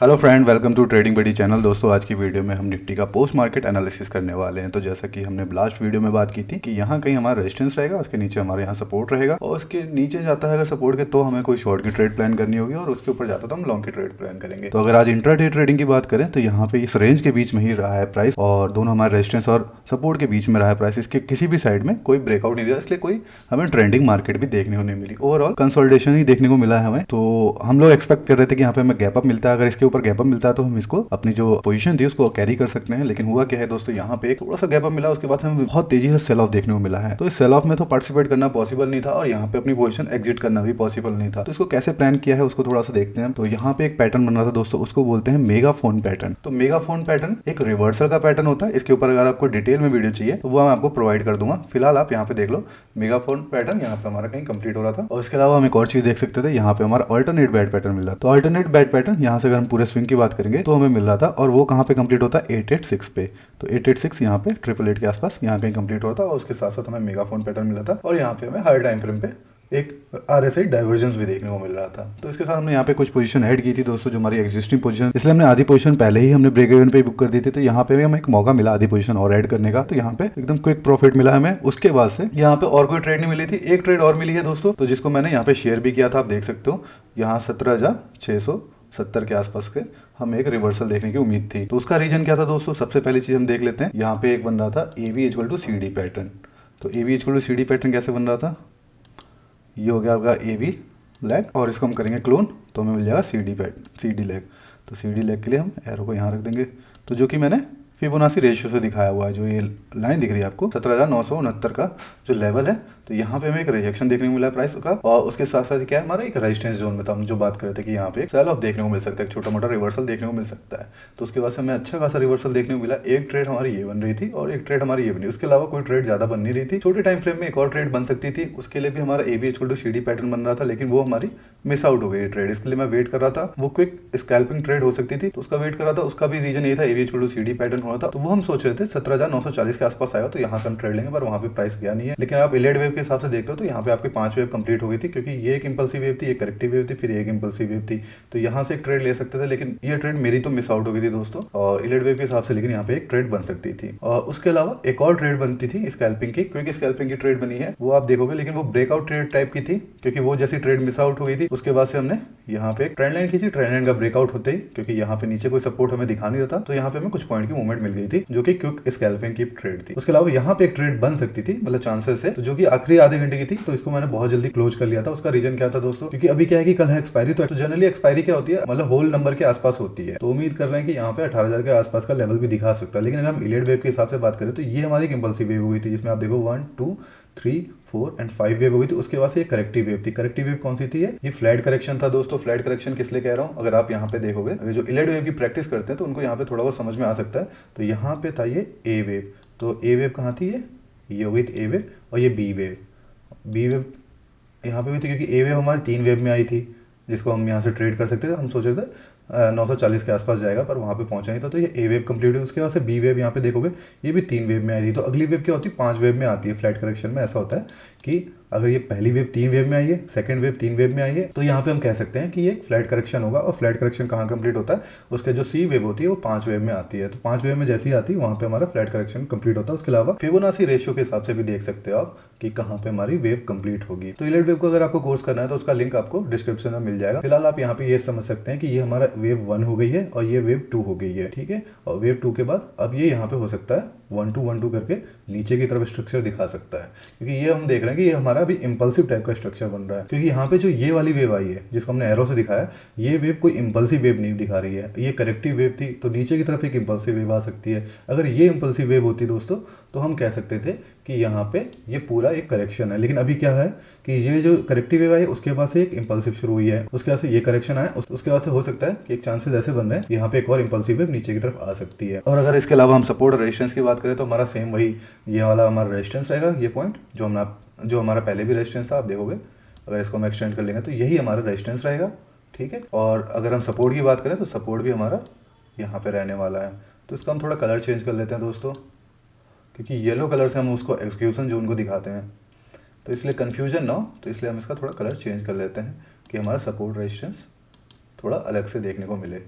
Hello friend, welcome to trading buddy channel. दोस्तों, आज की वीडियो में हम निफ्टी का पोस्ट मार्केट एनालिसिस करने वाले हैं। तो जैसा कि हमने लास्ट वीडियो में बात की थी कि यहाँ कहीं हमारा रेजिस्टेंस रहेगा, उसके नीचे हमारे यहाँ सपोर्ट रहेगा और उसके नीचे जाता है अगर सपोर्ट के तो हमें कोई शॉर्ट की ट्रेड प्लान करनी होगी और उसके ऊपर जाता तो हम लॉन्ग की ट्रेड प्लान करेंगे। तो अगर आज इंट्राडे ट्रेडिंग की बात करें तो यहाँ पे इस रेंज के बीच में ही रहा है प्राइस और दोनों हमारे रेजिस्टेंस और सपोर्ट के बीच में रहा है प्राइस। इसके किसी भी साइड में कोई ब्रेकआउट नहीं दिया, इसलिए कोई हमें ट्रेंडिंग मार्केट भी देखने को नहीं मिली। ओवरऑल कंसोलिडेशन ही देखने को मिला है हमें। तो हम लोग एक्सपेक्ट कर रहे थे कि यहाँ पे हमें गैप अप मिलता है, अगर इसके ऊपर गैप अप मिलता है तो हम इसको अपनी जो पोजीशन थी उसको कैरी कर सकते हैं। लेकिन हुआ क्या है दोस्तों, यहाँ पे एक थोड़ा सा गैप अप मिला, उसके बाद हमें बहुत तेजी से सेल ऑफ देखने को मिला है। तो इस सेल ऑफ में तो पार्टिसिपेट करना पॉसिबल नहीं था और यहाँ पे अपनी पोजीशन एग्जिट करना भी पॉसिबल नहीं था। तो इसको कैसे प्लान किया है उसको थोड़ा सा देखते हैं। तो यहाँ पे एक पैटर्न बन रहा था दोस्तों, उसको बोलते हैं मेगाफोन पैटर्न। तो मेगाफोन पैटर्न एक रिवर्सल का पैटर्न होता है। इसके ऊपर अगर आपको डिटेल में वीडियो चाहिए तो वो मैं आपको प्रोवाइड कर दूंगा। फिलहाल आप यहाँ पे देख लो, मेगाफोन पैटर्न यहाँ पे हमारा कहीं कंप्लीट हो रहा था। और इसके अलावा हम एक और चीज देख सकते थे, यहाँ पे हमारा अल्टरनेट बैड पैटर्न मिल रहा। तो अल्टरनेट बैड पैटर्न यहाँ से अगर हम पूरे स्विंग की बात करेंगे तो हमें मिल रहा था और वो कहाँ पे कंप्लीट होता है 886 पे। तो 886 यहाँ पे 888 के आसपास यहाँ कहीं कंप्लीट होता है और उसके साथ साथ हमें मेगाफोन पैटर्न मिला था और यहाँ पे हमें हायर टाइम फ्रेम पे एक RSI डाइवर्जेंस भी देखने को मिल रहा था। तो इसके साथ हमने यहाँ पे कुछ पोजीशन ऐड की थी दोस्तों, जो हमारी एग्जिस्टिंग पोजीशन, इसलिए हमने आधी पोजीशन पहले ही हमने ब्रेक इवन पे बुक कर दी थी। तो यहाँ पे भी हमें एक मौका मिला आधी पोजीशन और ऐड करने का। तो यहाँ पे एकदम क्विक प्रॉफिट मिला हमें। उसके बाद से यहाँ पे और कोई ट्रेड नहीं मिली थी, एक ट्रेड और मिली है दोस्तों, तो जिसको मैंने यहाँ पे शेयर भी किया था। आप देख सकते हो यहाँ 17,670 के आसपास के हमें एक रिवर्सल देखने की उम्मीद थी। तो उसका रीजन क्या था दोस्तों, सबसे पहली चीज हम देख लेते हैं। यहाँ पे एक बन रहा था AV = CD पैटर्न। तो AV = CD पैटर्न कैसे बन रहा था, ये हो गया आपका AV लेग और इसको हम करेंगे क्लोन तो हमें मिल जाएगा CD लेग। तो CD लेग के लिए हम एरो को यहाँ रख देंगे। तो जो कि मैंने फिबोनाची रेशियो से दिखाया हुआ है, जो ये लाइन दिख रही है आपको 17,969 का जो लेवल है। तो यहाँ पे हमें एक रिजेक्शन देखने को मिला है प्राइस का और उसके साथ साथ क्या है, हमारा एक रेजिस्टेंस जोन में था। हम जो बात कर रहे थे कि यहाँ पे एक सेल ऑफ देखने को मिल सकता है, एक छोटा मोटा रिवर्सल देखने को मिल सकता है। तो उसके बाद से हमें अच्छा खासा रिवर्सल देखने को मिला। एक ट्रेड हमारी ये बन रही थी और एक ट्रेड हमारी ये बनी, उसके अलावा कोई ट्रेड ज्यादा बन नहीं रही थी। छोटे टाइम फ्रेम में एक और ट्रेड बन सकती थी, उसके लिए भी हमारा AV = CD पैटर्न बन रहा था, लेकिन वो हमारी मिस आउट हो गई ट्रेड। इसके लिए मैं वेट कर रहा था, वो क्विक स्कैल्पिंग ट्रेड हो सकती थी तो उसका वेट कर रहा था। उसका भी रीजन ये था, AV = CD पैटर्न हो रहा था। तो वो हम सोच रहे थे 17,940 के आसपास आएगा तो यहाँ से हम ट्रेड लेंगे, पर वहाँ पे प्राइस गया नहीं है। लेकिन आप इलेड वेव के हिसाब से देखते हो तो यहाँ पे आपकी 5 वेव कंप्लीट हो गई थी, क्योंकि ये एक इंपल्सिव वेव थी, एक करेक्टिव वेव थी, फिर एक इंपल्सिव वेव थी। तो यहाँ से एक ट्रेड ले सकते थे, लेकिन ये ट्रेड मेरी तो मिस आउट हो गई थी दोस्तों और इलेड वेव के हिसाब से। लेकिन यहाँ पे एक ट्रेड बन सकती थी और उसके अलावा एक और ट्रेड बनती थी स्कैल्पिंग की, क्विक स्कैल्पिंग की ट्रेड बनी है, वो आप देखोगे। लेकिन वो ब्रेकआउट ट्रेड टाइप की थी, क्योंकि वो जैसी ट्रेड मिस आउट हो गई थी उसके बाद से हमने यहाँ पे एक ट्रेंड लाइन खींची। ट्रेंड लाइन का ब्रेकआउट होते ही, क्योंकि यहाँ पे नीचे कोई सपोर्ट हमें दिखा नहीं रहा था, तो यहाँ पे हमें कुछ पॉइंट की मूवमेंट मिल गई थी, जो कि क्विक स्कैल्पिंग की ट्रेड थी। उसके अलावा यहाँ पे एक ट्रेड बन सकती थी, मतलब चांसेस है, तो जो कि आखिरी आधे घंटे की थी। तो इसको मैंने बहुत जल्दी क्लोज कर लिया था। उसका रीजन क्या था दोस्तों, क्योंकि अभी क्या है कि कल है एक्सपायरी। तो जनरली एक्सपायरी क्या होती है, मतलब होल नंबर के आसपास होती है। तो उम्मीद कर रहे हैं कि यहाँ पे 18,000 के आसपास का लेवल भी दिखा सकता है। लेकिन अगर हम इलेड वेव के हिसाब से बात करें तो ये हमारी एक इंपल्सिव वेव हो गई थी, जिसमें आप देखो 1 2 3 4 एंड 5 वेव हो गई थी। उसके बाद से एक करेक्टिव वेव थी। करेक्टिव वेव कौन सी थी, ये फ्लैट करेक्शन था दोस्तों। फ्लैट करेक्शन किस लिए कह रहा हूँ, अगर आप यहाँ पे देखोगे, अगर जो इलेड वेव की प्रैक्टिस करते हैं तो उनको यहाँ पे थोड़ा बहुत समझ में आ सकता है। तो यहाँ पे था ये A वेव। तो A वेव कहाँ थी, ये हो गई थी A वेव और ये B वेव यहाँ पे हुई थी, क्योंकि A वेव हमारी 3 वेव में आई थी, जिसको हम यहाँ से ट्रेड कर सकते थे। हम सोच रहे थे 940 के आसपास जाएगा, पर वहाँ पे पहुँचा नहीं था। तो ये A वेव कंप्लीट हुई। उसके बाद से B वेव यहाँ पे देखोगे, ये भी 3 वेव में आई थी। तो अगली वेव क्या होती है, 5 वेव में आती है। फ्लैट करेक्शन में ऐसा होता है कि अगर ये पहली वेव 3 वेव में आई है, सेकंड वेव 3 वेव में आई है, तो यहाँ पे हम कह सकते हैं कि ये एक फ्लैट करेक्शन होगा। और फ्लैट करेक्शन कहाँ कंप्लीट होता है, उसके जो C वेव होती है वो 5 वेव में आती है। तो 5 वेव में जैसी आती है वहाँ पे हमारा फ्लैट करेक्शन कंप्लीट होता है। उसके अलावा फिबोनाची रेशियो के हिसाब से भी देख सकते हो आप कि कहाँ पे हमारी वेव कंप्लीट होगी। तो इलेड वेव को अगर आपको कोर्स करना है तो उसका लिंक आपको डिस्क्रिप्शन में मिल जाएगा। फिलहाल आप यहाँ पे ये समझ सकते हैं कि ये हमारा वेव 1 हो गई है और ये वेव 2 हो गई है, ठीक है। और वेव 2 के बाद अब ये यहाँ पे हो सकता है 1 2 1 2 करके नीचे की तरफ स्ट्रक्चर दिखा सकता है, क्योंकि ये हम देख रहे हैं कि ये हमारा अभी इंपल्सिव टाइप का स्ट्रक्चर बन रहा है। क्योंकि यहाँ पे जो ये वाली वेव आई है, जिसको हमने एरो से दिखाया, ये वेव कोई इंपल्सिव वेव नहीं दिखा रही है, ये करेक्टिव वेव थी। तो नीचे की तरफ एक इंपल्सिव वेव आ सकती है। अगर ये इंपल्सिव वेव होती दोस्तों तो हम कह सकते थे कि यहाँ पे ये पूरा एक करेक्शन है। लेकिन अभी क्या है कि ये जो करेक्टिव वेव आई उसके बाद से एक इंपल्सिव शुरू हुई है, उसके बाद से ये करेक्शन आया, उसके बाद से हो सकता है कि एक चांसेस ऐसे बन रहे हैं यहाँ पे एक और इंपल्सिव वेव नीचे की तरफ आ सकती है। और अगर इसके अलावा हम सपोर्ट और रेजिस्टेंस की बात करें तो हमारा सेम वही ये वाला हमारा रेजिस्टेंस रहेगा। ये पॉइंट जो हमारा पहले भी रेजिस्टेंस था, आप देखोगे अगर इसको हम एक्सटेंड कर लेंगे तो यही हमारा रेजिस्टेंस रहेगा, ठीक है। और अगर हम सपोर्ट की बात करें तो सपोर्ट भी हमारा यहाँ पे रहने वाला है। तो इसका हम थोड़ा कलर चेंज कर लेते हैं दोस्तों, क्योंकि येलो कलर से हम उसको एक्सक्यूशन जोन को दिखाते हैं, तो इसलिए कन्फ्यूजन ना हो, तो इसलिए हम इसका थोड़ा कलर चेंज कर लेते हैं कि हमारा सपोर्ट रेजिस्टेंस थोड़ा अलग से देखने को मिले।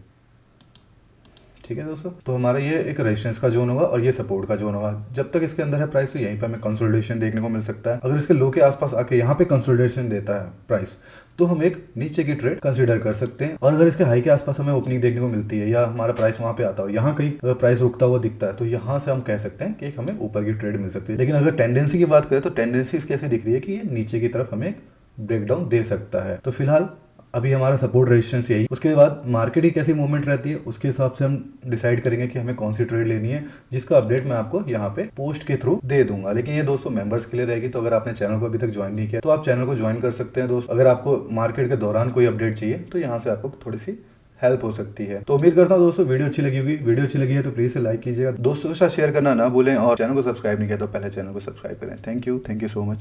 ठीक है दोस्तों, तो हमारा ये एक रेजिस्टेंस का जोन होगा और ये सपोर्ट का जोन होगा। जब तक इसके अंदर है प्राइस तो यहीं पे हमें कंसोलिडेशन देखने को मिल सकता है। अगर इसके लो के आसपास आके यहाँ पे कंसोलिडेशन देता है प्राइस तो हम एक नीचे की ट्रेड कंसीडर कर सकते हैं। और अगर इसके हाई के आसपास हमें ओपनिंग देखने को मिलती है या हमारा प्राइस वहां पे आता है और यहाँ कहीं प्राइस रुकता हुआ दिखता है तो यहाँ से हम कह सकते हैं कि एक हमें ऊपर की ट्रेड मिल सकती है। लेकिन अगर टेंडेंसी की बात करें तो टेंडेंसी कैसे दिख रही है कि ये नीचे की तरफ हमें ब्रेकडाउन दे सकता है। तो फिलहाल अभी हमारा सपोर्ट रेजिस्टेंस यही, उसके बाद मार्केट की कैसी मूवमेंट रहती है उसके हिसाब से हम डिसाइड करेंगे कि हमें कौन सी ट्रेड लेनी है, जिसका अपडेट मैं आपको यहाँ पे पोस्ट के थ्रू दे दूंगा। लेकिन ये दोस्तों मेंबर्स के लिए रहेगी, तो अगर आपने चैनल को अभी तक ज्वाइन नहीं किया तो आप चैनल को ज्वाइन कर सकते हैं दोस्त। अगर आपको मार्केट के दौरान कोई अपडेट चाहिए तो यहाँ से आपको थोड़ी सी हेल्प हो सकती है। तो उम्मीद करता हूँ दोस्तों वीडियो अच्छी लगी होगी। वीडियो अच्छी लगी है तो प्लीज लाइक कीजिएगा, दोस्तों के साथ शेयर करना ना भूलें और चैनल को सब्सक्राइब नहीं किया तो पहले चैनल को सब्सक्राइब करें। Thank you so much.